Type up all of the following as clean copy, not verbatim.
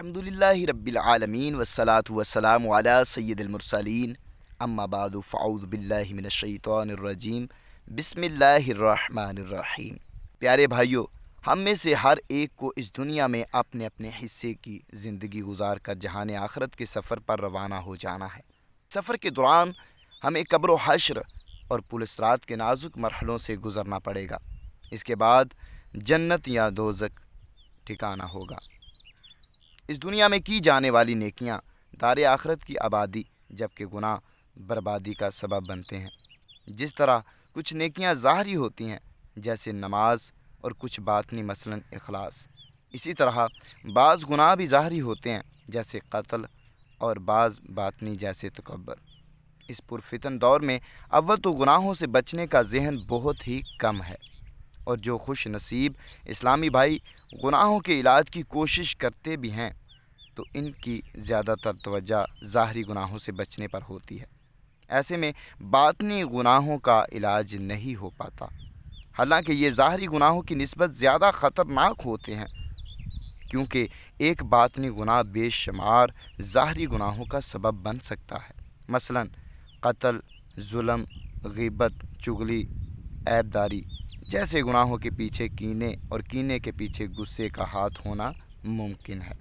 الحمدللہ رب العالمین والصلاة والسلام علی سید المرسلین اما بعد فاعوذ باللہ من الشیطان الرجیم بسم اللہ الرحمن الرحیم۔ پیارے بھائیو، ہم میں سے ہر ایک کو اس دنیا میں اپنے اپنے حصے کی زندگی گزار کر جہان آخرت کے سفر پر روانہ ہو جانا ہے۔ سفر کے دوران ہمیں قبر و حشر اور پل صراط کے نازک مرحلوں سے گزرنا پڑے گا۔ اس کے بعد جنت یا دوزخ ٹھکانہ ہوگا۔ اس دنیا میں کی جانے والی نیکیاں دار آخرت کی آبادی، جبکہ گناہ بربادی کا سبب بنتے ہیں۔ جس طرح کچھ نیکیاں ظاہری ہوتی ہیں جیسے نماز اور کچھ باطنی مثلاً اخلاص، اسی طرح بعض گناہ بھی ظاہری ہوتے ہیں جیسے قتل اور بعض باطنی جیسے تکبر۔ اس پرفتن دور میں اول تو گناہوں سے بچنے کا ذہن بہت ہی کم ہے، اور جو خوش نصیب اسلامی بھائی گناہوں کے علاج کی کوشش کرتے بھی ہیں تو ان کی زیادہ تر توجہ ظاہری گناہوں سے بچنے پر ہوتی ہے۔ ایسے میں باطنی گناہوں کا علاج نہیں ہو پاتا، حالانکہ یہ ظاہری گناہوں کی نسبت زیادہ خطرناک ہوتے ہیں، کیونکہ ایک باطنی گناہ بے شمار ظاہری گناہوں کا سبب بن سکتا ہے۔ مثلا قتل، ظلم، غیبت، چغلی، عیب داری جیسے گناہوں کے پیچھے کینے اور کینے کے پیچھے غصے کا ہاتھ ہونا ممکن ہے۔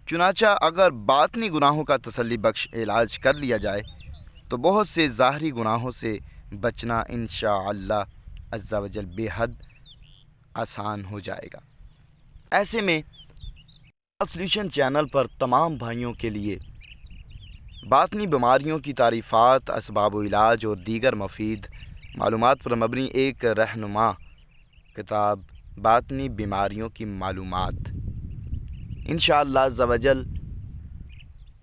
چنانچہ اگر باطنی گناہوں کا تسلی بخش علاج کر لیا جائے تو بہت سے ظاہری گناہوں سے بچنا انشاءاللہ عز و جل بے حد آسان ہو جائے گا۔ ایسے میں سولوشن چینل پر تمام بھائیوں کے لیے باطنی بیماریوں کی تعریفات، اسباب و علاج اور دیگر مفید معلومات پر مبنی ایک رہنما کتاب باطنی بیماریوں کی معلومات انشاءاللہ عز و جل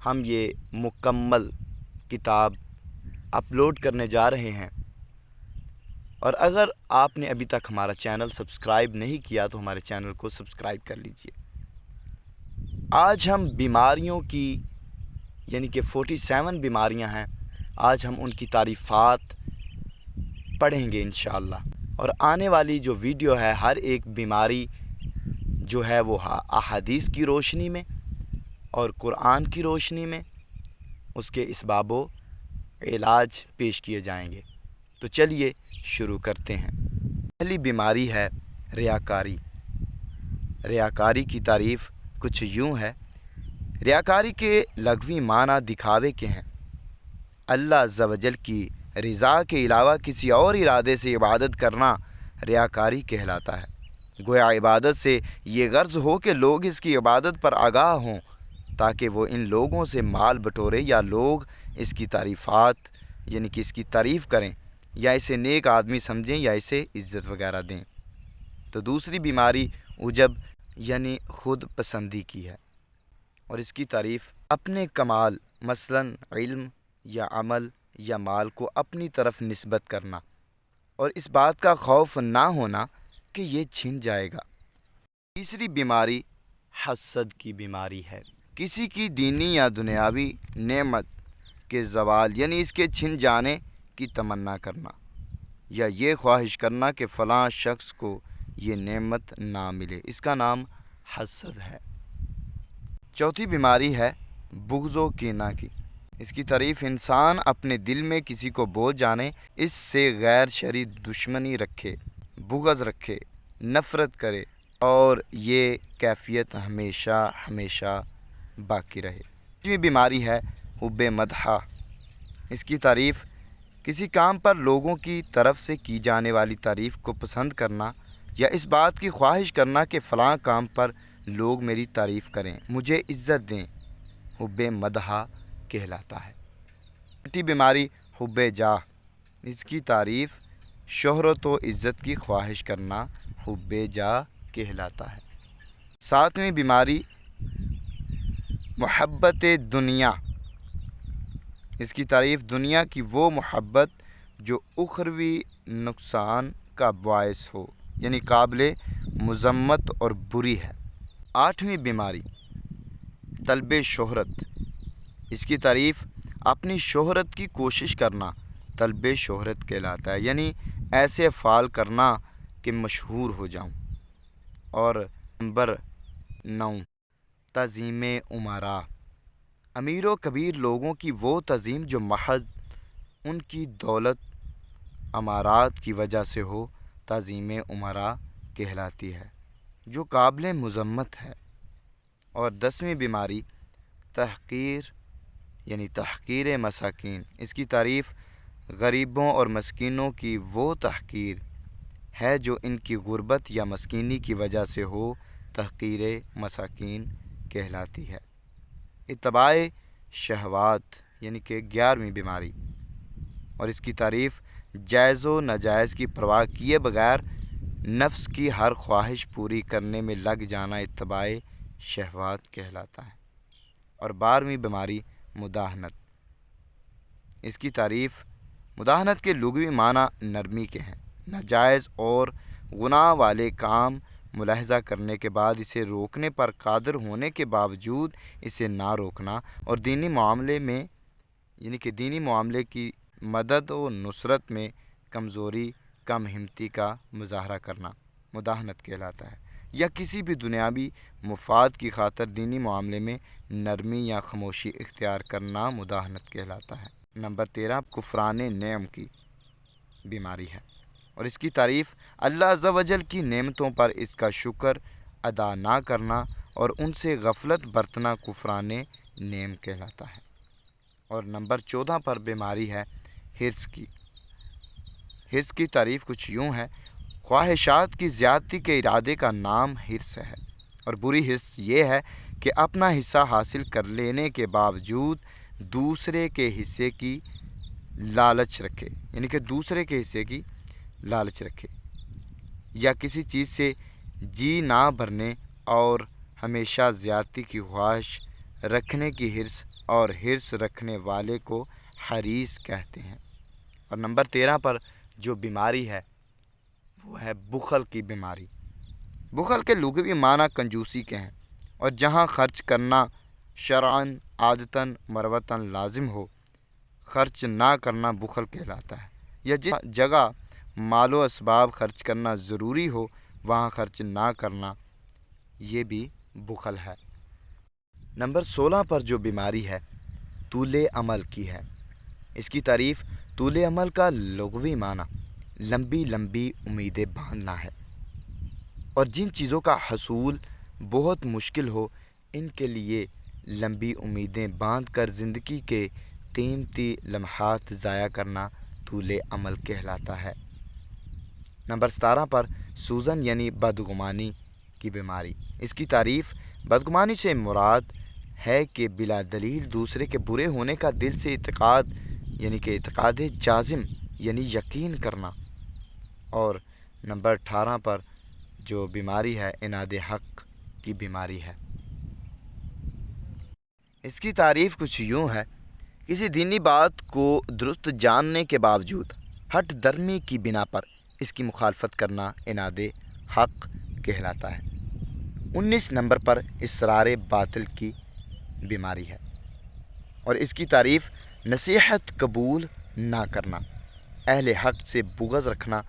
ہم یہ مکمل کتاب اپلوڈ کرنے جا رہے ہیں، اور اگر آپ نے ابھی تک ہمارا چینل سبسکرائب نہیں کیا تو ہمارے چینل کو سبسکرائب کر لیجئے۔ آج ہم بیماریوں کی یعنی کہ 47 بیماریاں ہیں، آج ہم ان کی تعریفات پڑھیں گے انشاءاللہ، اور آنے والی جو ویڈیو ہے ہر ایک بیماری جو ہے وہ احادیث کی روشنی میں اور قرآن کی روشنی میں اس کے اسباب و علاج پیش کیے جائیں گے۔ تو چلیے شروع کرتے ہیں۔ پہلی بیماری ہے ریاکاری۔ ریاکاری کی تعریف کچھ یوں ہے۔ ریاکاری کے لغوی معنی دکھاوے کے ہیں۔ اللہ عز و جل کی رضا کے علاوہ کسی اور ارادے سے عبادت کرنا ریاکاری کہلاتا ہے۔ گویا عبادت سے یہ غرض ہو کہ لوگ اس کی عبادت پر آگاہ ہوں تاکہ وہ ان لوگوں سے مال بٹورے، یا لوگ اس کی تعریفات یعنی کہ اس کی تعریف کریں، یا اسے نیک آدمی سمجھیں، یا اسے عزت وغیرہ دیں۔ تو دوسری بیماری عجب یعنی خود پسندی کی ہے، اور اس کی تعریف اپنے کمال مثلا علم یا عمل یا مال کو اپنی طرف نسبت کرنا، اور اس بات کا خوف نہ ہونا کہ یہ چھن جائے گا۔ تیسری بیماری حسد کی بیماری ہے۔ کسی کی دینی یا دنیاوی نعمت کے زوال یعنی اس کے چھن جانے کی تمنا کرنا، یا یہ خواہش کرنا کہ فلاں شخص کو یہ نعمت نہ ملے، اس کا نام حسد ہے۔ چوتھی بیماری ہے بغض و کینہ کی۔ اس کی تعریف انسان اپنے دل میں کسی کو بوجھ جانے، اس سے غیر شرعی دشمنی رکھے، بغض رکھے، نفرت کرے، اور یہ کیفیت ہمیشہ ہمیشہ باقی رہے۔ پانچویں بیماری ہے حب مدح۔ اس کی تعریف کسی کام پر لوگوں کی طرف سے کی جانے والی تعریف کو پسند کرنا، یا اس بات کی خواہش کرنا کہ فلاں کام پر لوگ میری تعریف کریں، مجھے عزت دیں، حب مدح کہلاتا ہے۔ چھٹی بیماری حب جاہ۔ اس کی تعریف شہرت و عزت کی خواہش کرنا حب جاہ کہلاتا ہے۔ ساتویں بیماری محبت دنیا۔ اس کی تعریف دنیا کی وہ محبت جو اخروی نقصان کا باعث ہو، یعنی قابل مذمت اور بری ہے۔ آٹھویں بیماری طلب شہرت۔ اس کی تعریف اپنی شہرت کی کوشش کرنا طلب شہرت کہلاتا ہے، یعنی ایسے افعال کرنا کہ مشہور ہو جاؤں۔ اور نمبر 9 تعظیم امراء، امیر و کبیر لوگوں کی وہ تعظیم جو محض ان کی دولت امارات کی وجہ سے ہو، تعظیم امراء کہلاتی ہے، جو قابل مذمت ہے۔ اور 10ویں بیماری تحقیر یعنی تحقیر مساکین، اس کی تعریف غریبوں اور مسکینوں کی وہ تحقیر ہے جو ان کی غربت یا مسکینی کی وجہ سے ہو، تحقیر مساکین کہلاتی ہے۔ اتباع شہوات یعنی کہ 11ویں بیماری، اور اس کی تعریف جائز و ناجائز کی پرواہ کیے بغیر نفس کی ہر خواہش پوری کرنے میں لگ جانا اتباع شہوات کہلاتا ہے۔ اور 12ویں بیماری مداہنت، اس کی تعریف مداہنت کے لغوی معنی نرمی کے ہیں، ناجائز اور گناہ والے کام ملاحظہ کرنے کے بعد اسے روکنے پر قادر ہونے کے باوجود اسے نہ روکنا، اور دینی معاملے میں یعنی کہ دینی معاملے کی مدد و نصرت میں کمزوری، کم ہمتی کا مظاہرہ کرنا مداہنت کہلاتا ہے، یا کسی بھی دنیاوی مفاد کی خاطر دینی معاملے میں نرمی یا خاموشی اختیار کرنا مداہنت کہلاتا ہے۔ نمبر 13 کفران نعم کی بیماری ہے، اور اس کی تعریف اللہ عز و جل کی نعمتوں پر اس کا شکر ادا نہ کرنا اور ان سے غفلت برتنا کفران نعم کہلاتا ہے۔ اور نمبر 14 پر بیماری ہے حرص کی۔ حرص کی تعریف کچھ یوں ہے: خواہشات کی زیادتی کے ارادے کا نام حرص ہے، اور بری حرص یہ ہے کہ اپنا حصہ حاصل کر لینے کے باوجود دوسرے کے حصے کی لالچ رکھے، یعنی کہ دوسرے کے حصے کی لالچ رکھے، یا کسی چیز سے جی نہ بھرنے اور ہمیشہ زیادتی کی خواہش رکھنے کی حرص، اور حرص رکھنے والے کو حریص کہتے ہیں۔ اور نمبر 13 پر جو بیماری ہے وہ ہے بخل کی بیماری۔ بخل کے لغوی معنی کنجوسی کے ہیں، اور جہاں خرچ کرنا شرعاً عادتاً مروتاً لازم ہو، خرچ نہ کرنا بخل کہلاتا ہے، یا جس جگہ مال و اسباب خرچ کرنا ضروری ہو وہاں خرچ نہ کرنا، یہ بھی بخل ہے۔ نمبر 16 پر جو بیماری ہے طول عمل کی ہے۔ اس کی تعریف طول عمل کا لغوی معنی لمبی لمبی امیدیں باندھنا ہے، اور جن چیزوں کا حصول بہت مشکل ہو ان کے لیے لمبی امیدیں باندھ کر زندگی کے قیمتی لمحات ضائع کرنا طول عمل کہلاتا ہے۔ نمبر 17 پر سوزن یعنی بدگمانی کی بیماری۔ اس کی تعریف بدگمانی سے مراد ہے کہ بلا دلیل دوسرے کے برے ہونے کا دل سے اعتقاد یعنی کہ اعتقاد جازم یعنی یقین کرنا۔ اور نمبر 18 پر جو بیماری ہے عناد حق کی بیماری ہے۔ اس کی تعریف کچھ یوں ہے: کسی دینی بات کو درست جاننے کے باوجود ہٹ درمی کی بنا پر اس کی مخالفت کرنا عناد حق کہلاتا ہے۔ 19 نمبر پر اصرار باطل کی بیماری ہے، اور اس کی تعریف نصیحت قبول نہ کرنا، اہل حق سے بغض رکھنا،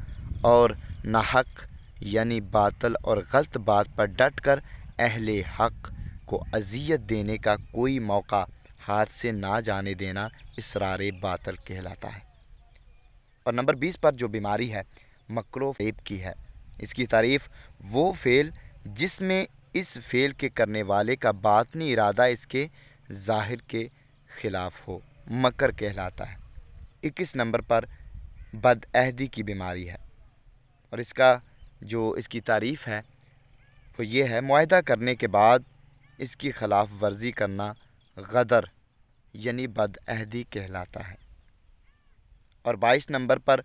اور ناحق یعنی باطل اور غلط بات پر ڈٹ کر اہل حق کو اذیت دینے کا کوئی موقع ہاتھ سے نہ جانے دینا اصرار باطل کہلاتا ہے۔ اور نمبر 20 پر جو بیماری ہے مکر و فریب کی ہے۔ اس کی تعریف وہ فعل جس میں اس فعل کے کرنے والے کا باطنی ارادہ اس کے ظاہر کے خلاف ہو، مکر کہلاتا ہے۔ 21 نمبر پر بدعہدی کی بیماری ہے، اور اس کی تعریف ہے وہ یہ ہے: معاہدہ کرنے کے بعد اس کی خلاف ورزی کرنا غدر یعنی بدعہدی کہلاتا ہے۔ اور 22 نمبر پر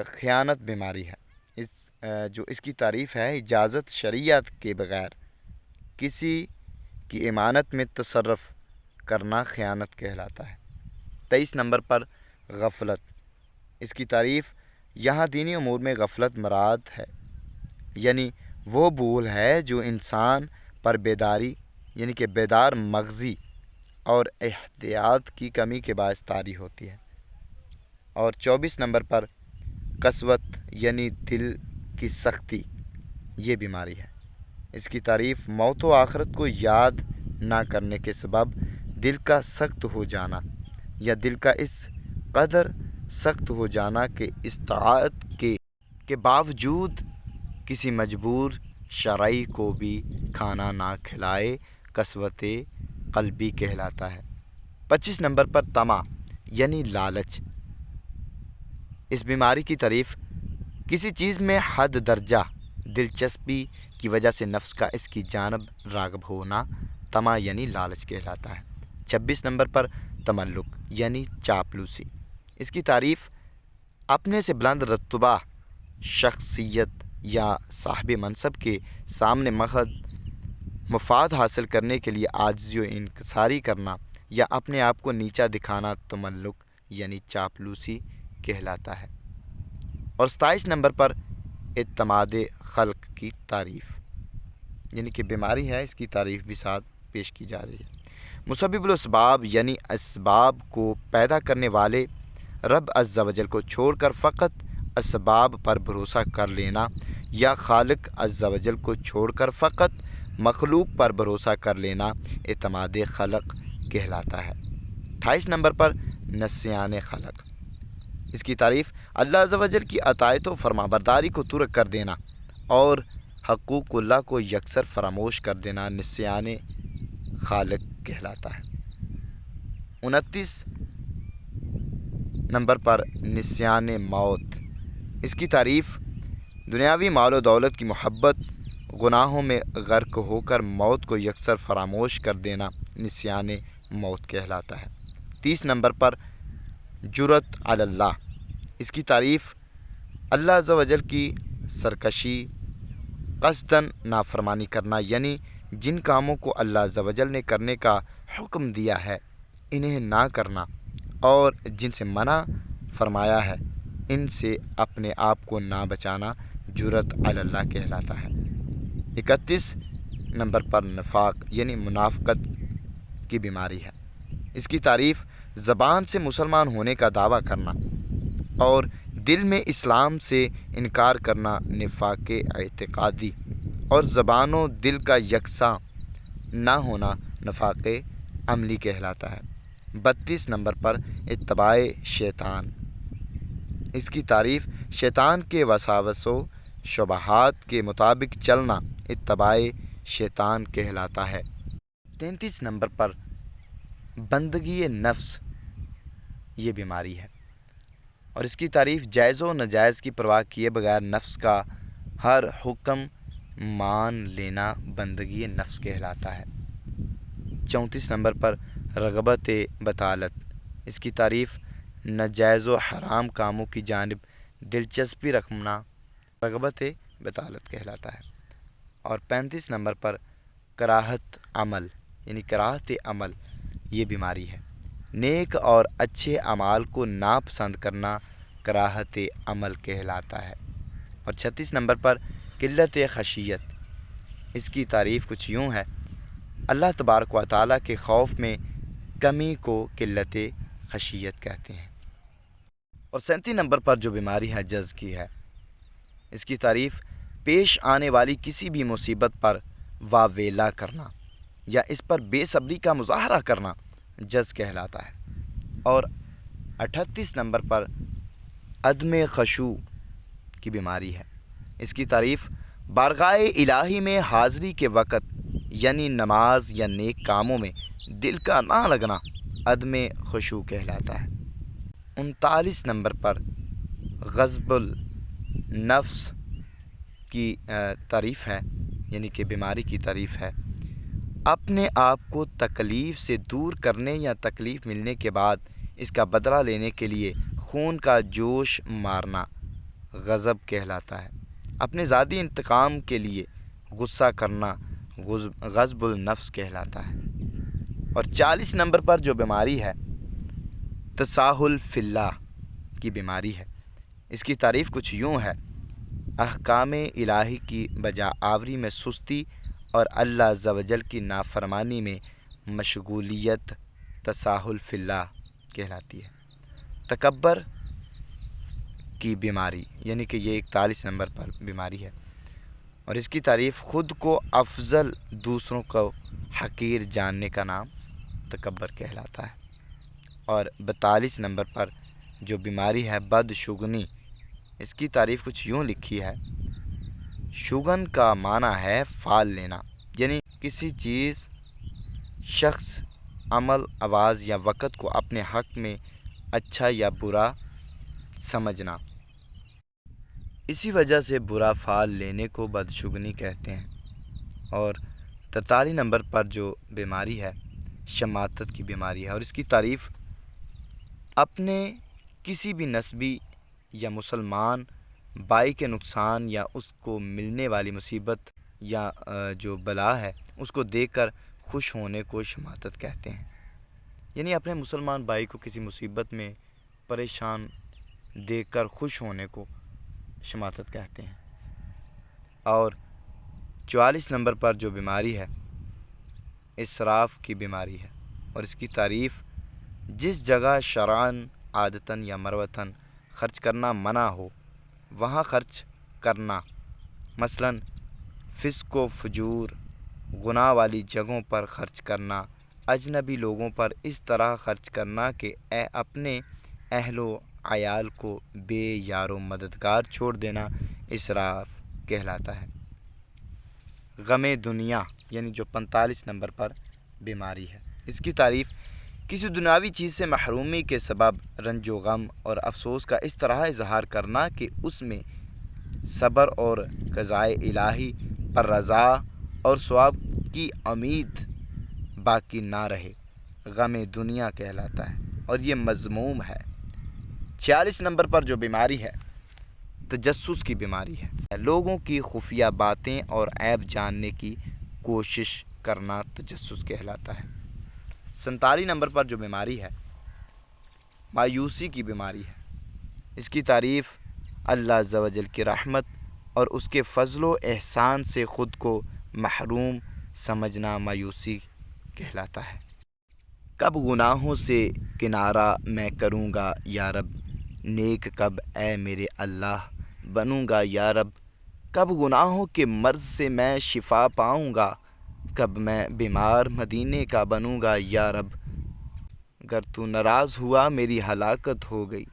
خیانت بیماری ہے۔ اس کی تعریف ہے اجازت شرعیت کے بغیر کسی کی امانت میں تصرف کرنا خیانت کہلاتا ہے۔ 23 نمبر پر غفلت۔ اس کی تعریف یہاں دینی امور میں غفلت مراد ہے، یعنی وہ بھول ہے جو انسان پر بیداری یعنی کہ بیدار مغزی اور احتیاط کی کمی کے باعث طاری ہوتی ہے۔ اور 24 نمبر پر قسوت یعنی دل کی سختی، یہ بیماری ہے۔ اس کی تعریف موت و آخرت کو یاد نہ کرنے کے سبب دل کا سخت ہو جانا یا دل کا اس قدر سخت ہو جانا کہ استطاعت کے باوجود کسی مجبور شرعی کو بھی کھانا نہ کھلائے قسوت قلبی کہلاتا ہے۔ 25 نمبر پر طمع یعنی لالچ۔ اس بیماری کی تعریف کسی چیز میں حد درجہ دلچسپی کی وجہ سے نفس کا اس کی جانب راغب ہونا طمع یعنی لالچ کہلاتا ہے۔ 26 نمبر پر تملق یعنی چاپلوسی۔ اس کی تعریف اپنے سے بلند رتبہ شخصیت یا صاحب منصب کے سامنے مفاد حاصل کرنے کے لیے عاجزی و انکساری کرنا یا اپنے آپ کو نیچا دکھانا تملق یعنی چاپلوسی کہلاتا ہے۔ اور 27 نمبر پر اعتماد خلق کی تعریف یعنی کہ بیماری ہے، اس کی تعریف بھی ساتھ پیش کی جا رہی ہے۔ مسبب الاسباب یعنی اسباب کو پیدا کرنے والے رب عز و جل کو چھوڑ کر فقط اسباب پر بھروسہ کر لینا یا خالق عز و جل کو چھوڑ کر فقط مخلوق پر بھروسہ کر لینا اعتماد خلق کہلاتا ہے۔ 28 نمبر پر نسیان خلق۔ اس کی تعریف اللہ عز و جل کی اطاعت و فرمانبرداری کو ترک کر دینا اور حقوق اللہ کو یکسر فراموش کر دینا نسیان خالق کہلاتا ہے۔ 29 نمبر پر نسیان موت۔ اس کی تعریف دنیاوی مال و دولت کی محبت گناہوں میں غرق ہو کر موت کو یکسر فراموش کر دینا نسیان موت کہلاتا ہے۔ 30 نمبر پر جرأت علی اللہ۔ اس کی تعریف اللہ عز و جل کی سرکشی قصداً نافرمانی کرنا یعنی جن کاموں کو اللہ عز و جل نے کرنے کا حکم دیا ہے انہیں نہ کرنا اور جن سے منع فرمایا ہے ان سے اپنے آپ کو نہ بچانا جرأت علی اللہ کہلاتا ہے۔ 31 نمبر پر نفاق یعنی منافقت کی بیماری ہے۔ اس کی تعریف زبان سے مسلمان ہونے کا دعویٰ کرنا اور دل میں اسلام سے انکار کرنا نفاق اعتقادی اور زبان و دل کا یکساں نہ ہونا نفاق عملی کہلاتا ہے۔ 32 نمبر پر اتباع شیطان۔ اس کی تعریف شیطان کے وساوس و شبہات کے مطابق چلنا اتباع شیطان کہلاتا ہے۔ 33 نمبر پر بندگی نفس یہ بیماری ہے اور اس کی تعریف جائز و ناجائز کی پرواہ کیے بغیر نفس کا ہر حکم مان لینا بندگی نفس کہلاتا ہے۔ 34 نمبر پر رغبت بطالت۔ اس کی تعریف ناجائز و حرام کاموں کی جانب دلچسپی رکھنا رغبت بطالت کہلاتا ہے۔ اور 35 نمبر پر کراہت عمل یعنی کراہت عمل یہ بیماری ہے۔ نیک اور اچھے اعمال کو ناپسند کرنا کراہت عمل کہلاتا ہے۔ اور 36 نمبر پر قلت خشیت۔ اس کی تعریف کچھ یوں ہے: اللہ تبارک و تعالیٰ کے خوف میں کمی کو قلت خشیت کہتے ہیں۔ اور 37 نمبر پر جو بیماری ہے جز کی ہے، اس کی تعریف پیش آنے والی کسی بھی مصیبت پر واویلا کرنا یا اس پر بے صبری کا مظاہرہ کرنا جز کہلاتا ہے۔ اور 38 نمبر پر عدم خشوع کی بیماری ہے۔ اس کی تعریف بارگاہ الہی میں حاضری کے وقت یعنی نماز یا نیک کاموں میں دل کا نہ لگنا عدم خشوع کہلاتا ہے۔ 39 نمبر پر غضب النفس کی تعریف ہے یعنی کہ بیماری کی تعریف ہے: اپنے آپ کو تکلیف سے دور کرنے یا تکلیف ملنے کے بعد اس کا بدلہ لینے کے لیے خون کا جوش مارنا غضب کہلاتا ہے۔ اپنے ذاتی انتقام کے لیے غصہ کرنا غضب النفس کہلاتا ہے۔ اور 40 نمبر پر جو بیماری ہے تساہل فی اللہ کی بیماری ہے۔ اس کی تعریف کچھ یوں ہے: احکام الہی کی بجا آوری میں سستی اور اللہ عز و جل کی نافرمانی میں مشغولیت تساہل فی اللہ کہلاتی ہے۔ تکبر کی بیماری یعنی کہ یہ 41 نمبر پر بیماری ہے۔ اور اس کی تعریف خود کو افضل دوسروں کو حقیر جاننے کا نام تکبر کہلاتا ہے۔ اور 42 نمبر پر جو بیماری ہے بدشگنی، اس کی تعریف کچھ یوں لکھی ہے: شگن کا معنی ہے فال لینا، یعنی کسی چیز، شخص، عمل، آواز یا وقت کو اپنے حق میں اچھا یا برا سمجھنا۔ اسی وجہ سے برا فال لینے کو بدشگنی کہتے ہیں۔ اور 43 نمبر پر جو بیماری ہے شماتت کی بیماری ہے، اور اس کی تعریف اپنے کسی بھی نسبی یا مسلمان بھائی کے نقصان یا اس کو ملنے والی مصیبت یا جو بلا ہے اس کو دیکھ کر خوش ہونے کو شماتت کہتے ہیں، یعنی اپنے مسلمان بھائی کو کسی مصیبت میں پریشان دیکھ کر خوش ہونے کو شماتت کہتے ہیں۔ اور 44 نمبر پر جو بیماری ہے اسراف کی بیماری ہے، اور اس کی تعریف جس جگہ شرعاً، عادتاً یا مروتاً خرچ کرنا منع ہو وہاں خرچ کرنا، مثلاً فسق و فجور، گناہ والی جگہوں پر خرچ کرنا، اجنبی لوگوں پر اس طرح خرچ کرنا کہ اپنے اہل و عیال کو بے یار و مددگار چھوڑ دینا اسراف کہلاتا ہے۔ غم دنیا، یعنی جو 45 نمبر پر بیماری ہے، اس کی تعریف کسی دنیاوی چیز سے محرومی کے سبب رنج و غم اور افسوس کا اس طرح اظہار کرنا کہ اس میں صبر اور قضائے الہی پر رضا اور ثواب کی امید باقی نہ رہے، غم دنیا کہلاتا ہے اور یہ مذموم ہے۔ 46 نمبر پر جو بیماری ہے تجسس کی بیماری ہے، لوگوں کی خفیہ باتیں اور عیب جاننے کی کوشش کرنا تجسس کہلاتا ہے۔ 47 نمبر پر جو بیماری ہے مایوسی کی بیماری ہے، اس کی تعریف اللہ عز و جل کی رحمت اور اس کے فضل و احسان سے خود کو محروم سمجھنا مایوسی کہلاتا ہے۔ کب گناہوں سے کنارہ میں کروں گا یا رب، نیک کب اے میرے اللہ بنوں گا یا رب، کب گناہوں کے مرض سے میں شفا پاؤں گا، کب میں بیمار مدینے کا بنوں گا یا رب، گر تو ناراض ہوا میری ہلاکت ہو گئی،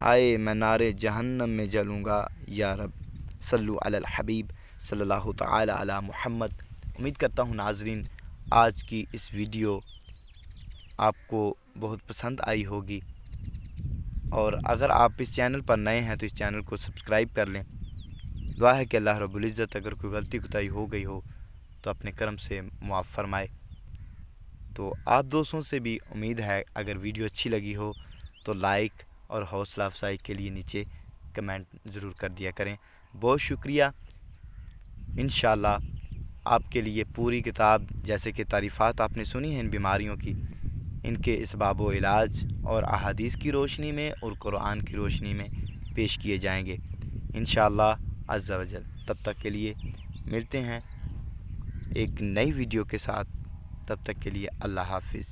آئے میں نار جہنم میں جلوں گا یا رب۔ صلو علی الحبیب صلی اللہ تعالی علی محمد۔ امید کرتا ہوں ناظرین آج کی اس ویڈیو آپ کو بہت پسند آئی ہوگی، اور اگر آپ اس چینل پر نئے ہیں تو اس چینل کو سبسکرائب کر لیں۔ دعا ہے کہ اللہ رب العزت اگر کوئی غلطی کوتاہی ہو گئی ہو تو اپنے کرم سے معاف فرمائے۔ تو آپ دوستوں سے بھی امید ہے اگر ویڈیو اچھی لگی ہو تو لائک اور حوصلہ افزائی کے لیے نیچے کمنٹ ضرور کر دیا کریں۔ بہت شکریہ۔ انشاءاللہ آپ کے لیے پوری کتاب جیسے کہ تعریفات آپ نے سنی ہیں ان بیماریوں کی، ان کے اسباب و علاج اور احادیث کی روشنی میں اور قرآن کی روشنی میں پیش کیے جائیں گے انشاءاللہ عز و جل۔ تب تک کے لیے ملتے ہیں ایک نئی ویڈیو کے ساتھ، تب تک کے لیے اللہ حافظ۔